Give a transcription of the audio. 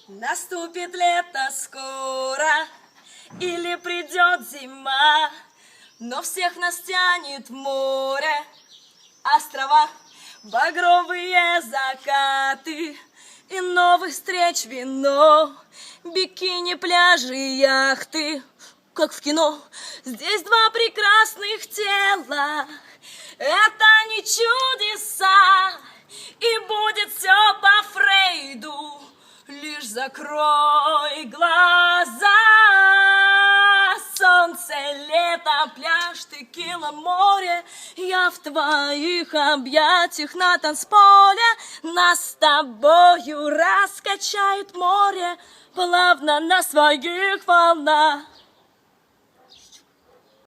Наступит лето скоро, или придет зима, но всех нас тянет в море. Острова, багровые закаты и новых встреч вино, бикини, пляжи, яхты, как в кино. Здесь два прекрасных тела, это не чудеса, и будет все по Фрейду. Лишь закрой глаза. Солнце, лето, пляж, текила, море. Я в твоих объятиях на танцполе. Нас с тобою раскачает море плавно на своих волнах.